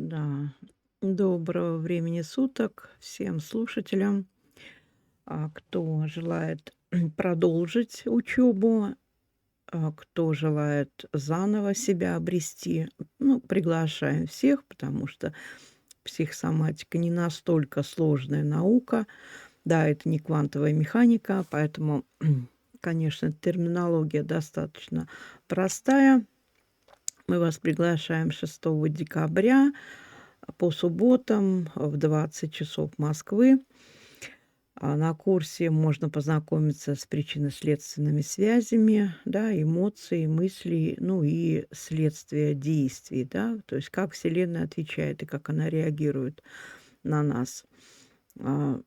Да, доброго времени суток всем слушателям. Кто желает продолжить учебу, кто желает заново себя обрести, ну, приглашаем всех, потому что психосоматика не настолько сложная наука. Да, это не квантовая механика, поэтому, конечно, терминология достаточно простая. Мы вас приглашаем 6 декабря по субботам в 20 часов Москвы. На курсе можно познакомиться с причинно-следственными связями, да, эмоций, мыслей, ну и следствия действий, да, то есть как Вселенная отвечает и как она реагирует на нас. А,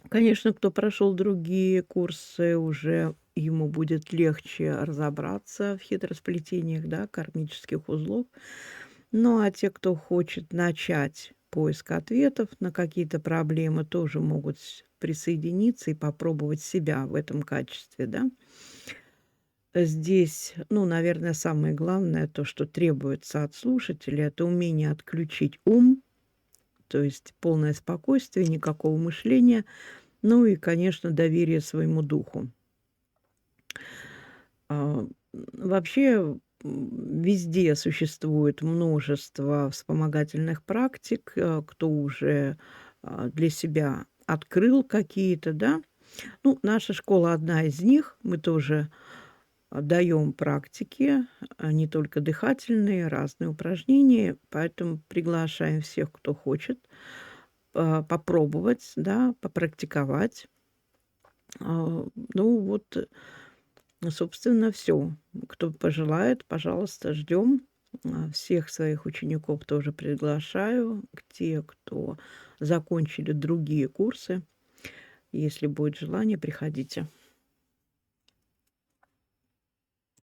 Конечно, кто прошел другие курсы, уже ему будет легче разобраться в хитросплетениях, да, кармических узлов. Ну, а те, кто хочет начать поиск ответов на какие-то проблемы, тоже могут присоединиться и попробовать себя в этом качестве, да. Здесь, ну, наверное, самое главное, то, что требуется от слушателя, это умение отключить ум, то есть полное спокойствие, никакого мышления, ну и, конечно, доверие своему духу. Вообще, везде существует множество вспомогательных практик, кто уже, для себя открыл какие-то, да. Ну, наша школа одна из них. Мы тоже, даём практики, не только дыхательные, разные упражнения, поэтому приглашаем всех, кто хочет, попробовать, да, попрактиковать. Ну вот, собственно, все. Кто пожелает, пожалуйста, ждем. Всех своих учеников тоже приглашаю. Те, кто закончили другие курсы. Если будет желание, приходите.